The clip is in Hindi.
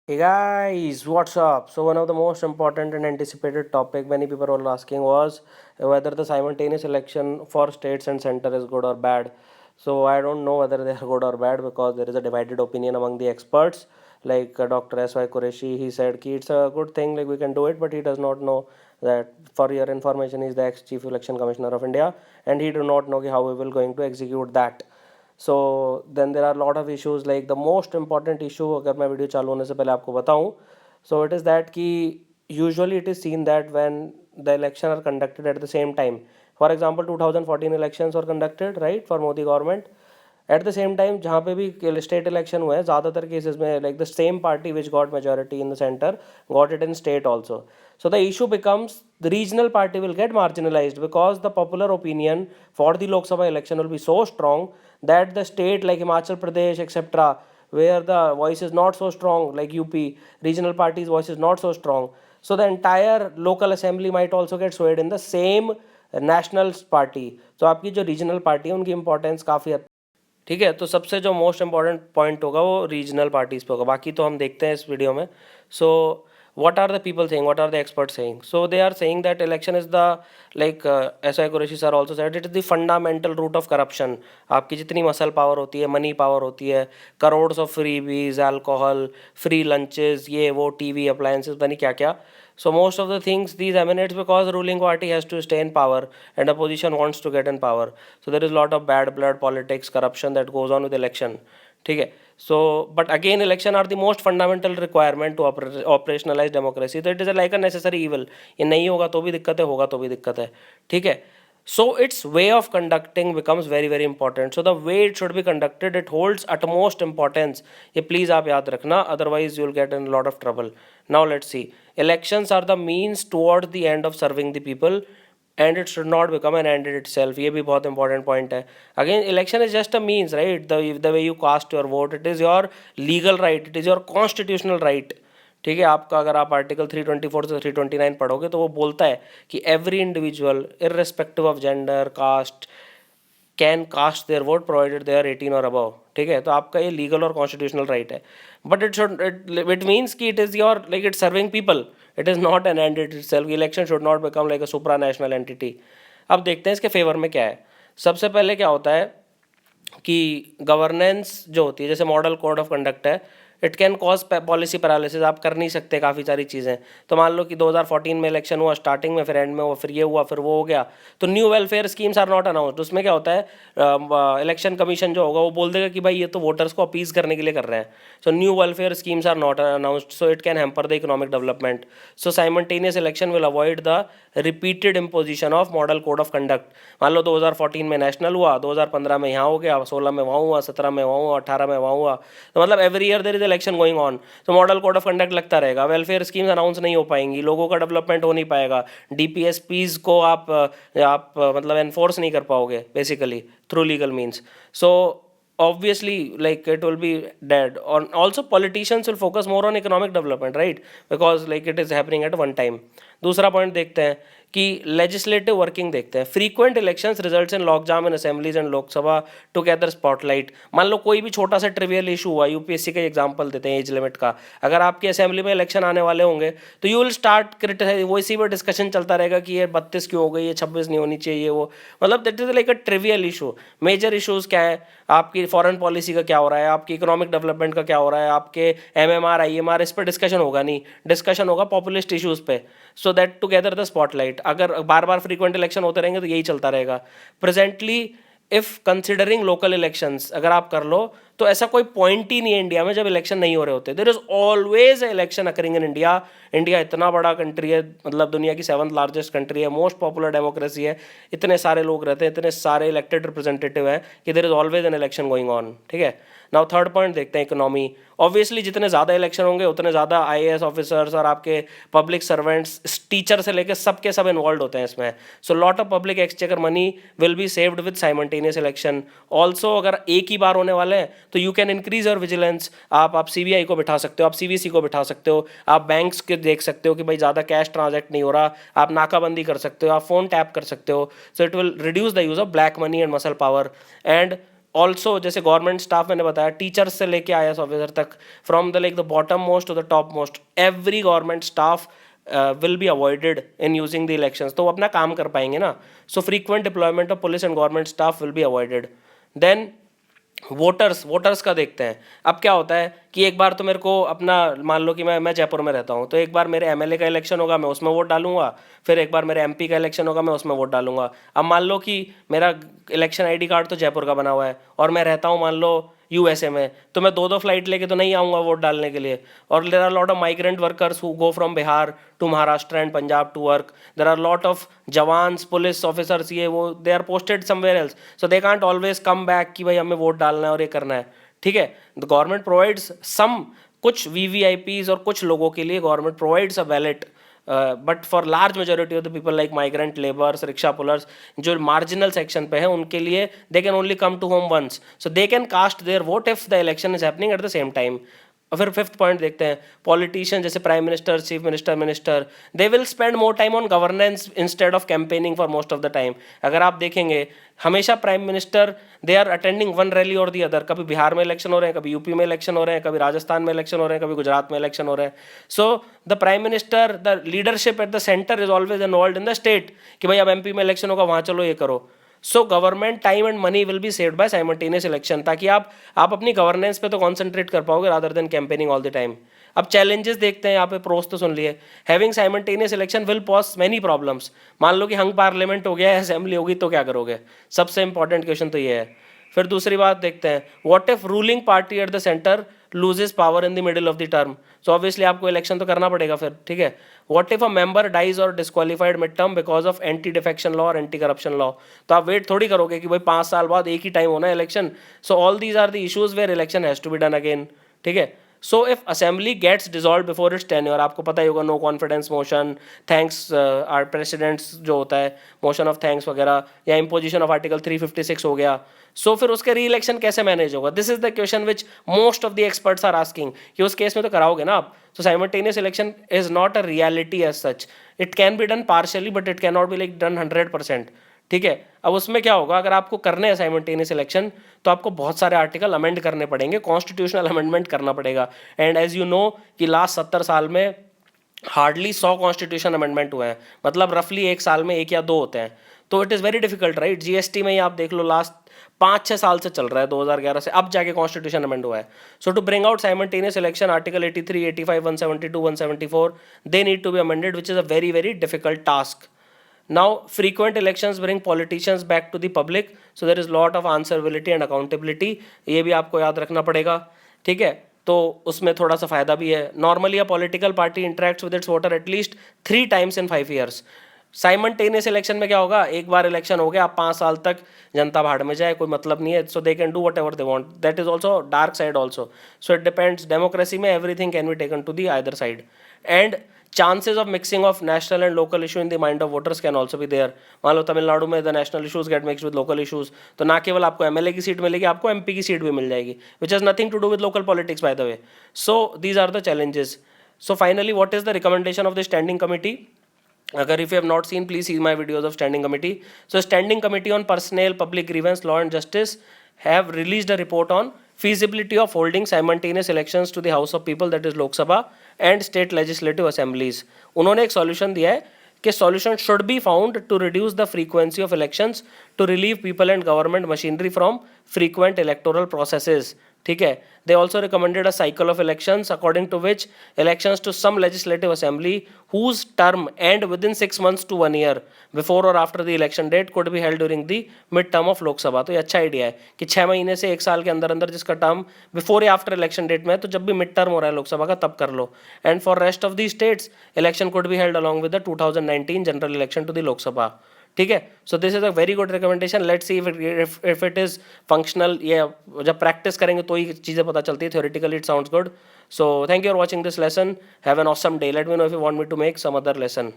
Hey guys, what's up? So one of the most important and anticipated topic many people were asking was whether the simultaneous election for states and center is good or bad. So I don't know whether they are good or bad because there is a divided opinion among the experts. Like Dr. S.Y. Qureshi, he said ki it's a good thing, like we can do it, but he does not know that. For your information, he is the ex-chief election commissioner of India, and he do not know how we will going to execute that. So then there are a lot of issues, like the most important issue, अगर मैं वीडियो चालू होने से पहले आपको बताऊं, so it is that कि usually it is seen that when the election are conducted at the same time, for example 2014 elections were conducted, right, for Modi government. Eight the same time जहाँ पे भी स्टेट इलेक्शन हुए हैं ज़्यादातर केसेस में like the same party which got majority in the centre got it in state also. So the issue becomes the regional party will get marginalized because the popular opinion for the Lok Sabha election will be so strong that the state like Himachal Pradesh, etc., where the voice is not so strong, like UP, regional parties' voice is not so strong. So the entire local assembly might also get swayed in the same national party. So आपकी जो regional party है उनकी importance काफ़ी ठीक है. तो सबसे जो मोस्ट इंपॉर्टेंट पॉइंट होगा वो रीजनल पार्टीज़ पे होगा, बाकी तो हम देखते हैं इस वीडियो में. सो what are the people saying, what are the experts saying? So they are saying that election is the like SI Qureshi sir also said it is the fundamental root of corruption. आपकी जितनी मसल पावर होती है, मनी पावर होती है, crores of freebies, alcohol, free lunches, ये वो टीवी अप्लायंसेस, बनी क्या क्या. So most of the things these emanates because ruling party has to stay in power and opposition wants to get in power. So there is a lot of bad blood politics, corruption that goes on with election. ठीक है. So but again election are the most fundamental requirement to operationalize democracy. So it is like a necessary evil. ये नहीं होगा तो भी दिक्कत है, होगा तो भी दिक्कत है. ठीक है. So its way of conducting becomes very very important. So the way it should be conducted, it holds utmost importance. ये please आप याद रखना, otherwise you will get in a lot of trouble. Now let's see. Elections are the means toward the end of serving the people, and it should not become an end in itself. ये भी बहुत important point है. Again, election is just a means, right? The way you cast your vote, it is your legal right, it is your constitutional right. ठीक है. आपका अगर आप आर्टिकल 324 से 329 पढ़ोगे तो वो बोलता है कि every individual irrespective of gender, caste, can cast their vote provided they are 18 और अबव. ठीक है. तो आपका ये लीगल और कॉन्स्टिट्यूशनल राइट है. बट इट मीन्स कि it is your like it serving people, it is not an and it self. Election should not become like a supra national entity. अब देखते हैं इसके फेवर में क्या है. सबसे पहले क्या होता है कि गवर्नेंस जो होती है, जैसे मॉडल कोड ऑफ कंडक्ट है, it can cause policy paralysis. आप कर नहीं सकते काफ़ी सारी चीज़ें. तो मान लो कि 2014 में इलेक्शन हुआ, स्टार्टिंग में, फिर एंड में हुआ, फिर ये हुआ, फिर वो हो गया. तो new welfare schemes are not announced. उसमें क्या होता है, इलेक्शन कमीशन जो होगा वो बोल देगा कि भाई ये तो वोटर्स को अपीज करने के लिए कर रहे हैं. So new welfare schemes are not announced, so it can hamper the economic development. So simultaneous election will avoid the repeated imposition of model code of conduct. मान लो 2014 में नेशनल हुआ, 2015 में यहाँ हो गया, 16 में वहाँ हुआ, 17 में वहाँ हुआ, 18 में वहाँ हुआ. तो मतलब every year there is election going on. तो मॉडल कोड ऑफ कंडक्ट लगता रहेगा, वेलफेयर स्कीम्स अनाउंस नहीं हो पाएंगी, लोगों का डेवलपमेंट हो नहीं पाएगा, डीपीएसपीज को आप मतलब एनफोर्स नहीं कर पाओगे basically through legal means. So obviously like it will be dead. On also politicians will focus more on economic development, right, because like it is happening at one time. दूसरा पॉइंट देखते हैं कि लेजिस्लेटिव वर्किंग देखते हैं. Frequent elections results in lock jam in assemblies and Lok Sabha together spotlight. मान लो कोई भी छोटा सा ट्रिवियल इशू हुआ, यूपीएससी का एग्जांपल देते हैं एज लिमिट का. अगर आपकी असेंबली में इलेक्शन आने वाले होंगे तो यू विल स्टार्ट क्रिटिसाइज, वो इसी पर डिस्कशन चलता रहेगा कि ये 32 क्यों हो गई, ये 26 नहीं होनी चाहिए, वो मतलब that is like a trivial issue. Major issues क्या है, आपकी फॉरेन पॉलिसी का क्या हो रहा है, आपकी इकोनॉमिक डेवलपमेंट का क्या हो रहा है, आपके एमएमआर आईएमआर, इस पर डिस्कशन होगा नहीं, डिस्कशन होगा पॉपुलिस्ट इशूज़ पे. So that together the spotlight. अगर बार बार फ्रीक्वेंट इलेक्शन होते रहेंगे तो यही चलता रहेगा. Presently if considering local elections अगर आप कर लो तो ऐसा कोई पॉइंट ही नहीं है इंडिया में जब इलेक्शन नहीं हो रहे होते. There is always election occurring in India. India इतना बड़ा कंट्री है, मतलब दुनिया की 7th लार्जेस्ट कंट्री है, मोस्ट पॉपुलर डेमोक्रेसी है, इतने सारे लोग रहते हैं, इतने सारे इलेक्टेड रिप्रेजेंटेटिव हैं कि there is always an election going on. ठीक है. नाउ थर्ड पॉइंट देखते हैं इकोनॉमी. ऑब्वियसली जितने ज़्यादा इलेक्शन होंगे उतने ज़्यादा आईएएस ऑफिसर्स और आपके पब्लिक सर्वेंट्स, टीचर से लेकर सबके सब इन्वॉल्व होते हैं इसमें. So lot of public exchequer money will be saved with simultaneous election. Also अगर एक ही बार होने वाले हैं तो you can increase your vigilance. आप सीबीआई को बिठा सकते हो, आप सीवीसी को बिठा सकते हो, आप बैंक्स के देख सकते हो कि भाई ज़्यादा कैश ट्रांजैक्ट नहीं हो रहा, आप नाकाबंदी कर सकते हो, आप फ़ोन टैप कर सकते हो. So it will reduce the use of black money and muscle power. And also जैसे गवर्नमेंट स्टाफ मैंने बताया, टीचर्स से लेके IAS ऑफिसर तक, from the the bottom most to the top most, every government staff will be avoided in using the elections, तो वो अपना काम कर पाएंगे ना. So frequent deployment of police and government staff will be avoided. Then voters का देखते हैं. अब क्या होता है कि एक बार तो मेरे को अपना, मान लो कि मैं जयपुर में रहता हूँ, तो एक बार मेरे MLA का इलेक्शन होगा, मैं उसमें वोट डालूंगा. फिर एक बार मेरे MP का इलेक्शन होगा, मैं उसमें वोट डालूंगा. अब मान लो कि मेरा इलेक्शन ID कार्ड तो जयपुर का बना हुआ है और मैं रहता हूँ मान लो USA में, तो मैं 2 फ्लाइट लेके तो नहीं आऊँगा वोट डालने के लिए. और there are lot of migrant workers who go from Bihar to Maharashtra and Punjab to work. There are lot of jawans, police officers, ये वो, they are posted somewhere else, so they can't always come back कि भाई हमें वोट डालना है और ये करना है. ठीक है, द गवर्नमेंट प्रोवाइड्स सम, कुछ VVIPs और कुछ लोगों के लिए government provides a ballot, but for large majority of the people like migrant labours, rickshaw pullers, जो मार्जिनल सेक्शन पे है, उनके लिए they can only come to home once, so they can cast their vote if the election is happening at the same time. और फिर 5th पॉइंट देखते हैं, पॉलिटिशियन जैसे prime minister, chief minister, they will spend more time on governance instead of campaigning for most of the time. अगर आप देखेंगे हमेशा prime minister, they are attending one rally और दी अदर. कभी बिहार में इलेक्शन हो रहे हैं, कभी UP में इलेक्शन हो रहे हैं, कभी राजस्थान में इलेक्शन हो रहे हैं, कभी गुजरात में इलेक्शन हो रहे हैं. So the prime minister, the leadership eight the centre is always involve in the state कि भाई अब MP में इलेक्शन होगा, वहाँ चलो ये करो. So government time and money will be saved by simultaneous election, ताकि आप अपनी गवर्नेंस पे तो कॉन्सेंट्रेट कर पाओगे rather than campaigning all the time. अब चैलेंजेस देखते हैं यहाँ पे, प्रोस तो सुन लिए. Having simultaneous election will pause many problems. मान लो कि हंग पार्लियामेंट हो गया, असेंबली होगी, तो क्या करोगे? सबसे इंपॉर्टेंट क्वेश्चन तो ये है. फिर दूसरी बात देखते हैं, what if ruling party at the centre loses power in the middle of the term. So obviously आपको इलेक्शन तो करना पड़ेगा फिर. ठीक है, what if a member dies और disqualified mid term because of anti defection law और एंटी करप्शन लॉ. तो आप वेट थोड़ी करोगे कि भाई 5 साल बाद एक ही टाइम होना है इलेक्शन. So all these are the issues where election has to be done again. ठीक है, so if assembly gets dissolve before its tenure, आपको पता ही होगा, no confidence motion, thanks are presidents जो होता है, मोशन ऑफ थैंक्स वगैरह, या इम्पोजिशन ऑफ आर्टिकल 356 हो गया. सो फिर उसके री इलेक्शन कैसे मैनेज होगा? This is the question which most of the experts are asking, कि उस केस में तो कराओगे ना आप. So simultaneous election is not a reality as such. It can be done partially but it can not be like done 100%. ठीक है, अब उसमें क्या होगा, अगर आपको करने हैं साइमल्टेनियस इलेक्शन, तो आपको बहुत सारे आर्टिकल अमेंड करने पड़ेंगे, कॉन्स्टिट्यूशनल अमेंडमेंट करना पड़ेगा. एंड एज यू नो कि लास्ट 70 साल में हार्डली 100 कॉन्स्टिट्यूशन अमेंडमेंट हुए हैं, मतलब रफली एक साल में 1 या 2 होते हैं. तो it is very difficult, right? GST में ही आप देख लो, लास्ट 5-6 साल से चल रहा है, 2011 से, अब जाके कॉन्स्टिट्यूशन अमेंड हुआ है. So to bring out simultaneous election, article 83, 85, 172, 174, they need to be amended, which is a very very difficult task. Now, frequent elections bring politicians back to the public, so there is lot of answerability and accountability. ये भी आपको याद रखना पड़ेगा. ठीक है, तो उसमें थोड़ा सा फायदा भी है. Normally a political party interacts with its voter at least 3 times in 5 years. Simultaneous election में क्या होगा, एक बार इलेक्शन हो गया, आप 5 साल तक जनता भाड़ में जाए, कोई मतलब नहीं है. So they can do whatever they want. That is also dark side also. So it depends. Democracy में everything can be taken to the either side. And chances of mixing of national and local issue in the mind of voters can also be there. मान लो तमिलनाडु में the national issues get mixed with local issues, तो ना केवल आपको MLA की सीट मिलेगी, आपको MP की सीट भी मिल जाएगी, which has nothing to do with local politics by the way. So these are the challenges. So finally, what is the recommendation of the standing committee? अगर if you have not seen, please see my videos of standing committee. So standing committee on personnel, public grievance, law and justice have released a report on feasibility of holding simultaneous elections to the House of People, that is Lok Sabha, and state legislative assemblies. उन्होंने एक solution दिया है कि solution should be found to reduce the frequency of elections to relieve people and government machinery from frequent electoral processes. ठीक है, they also recommended a cycle of elections according to which elections to some legislative assembly whose term end within 6 months to 1 year before or after the election date could be held during the mid term of Lok Sabha. तो ये अच्छा आइडिया है कि 6 महीने से 1 साल के अंदर अंदर जिसका टर्म बिफोर या आफ्टर इलेक्शन डेट में है, तो जब भी मिड टर्म हो रहा है लोकसभा का तब कर लो. And for rest of the states election could be held along with the 2019 general election to the Lok Sabha. ठीक है, so this is a very good recommendation. Let's see if it is functional. ये जब प्रैक्टिस करेंगे तो ही चीज़ें पता चलती है. Theoretically it sounds good. So thank you for watching this lesson. Have an awesome day. Let me know if you want me to make some other lesson.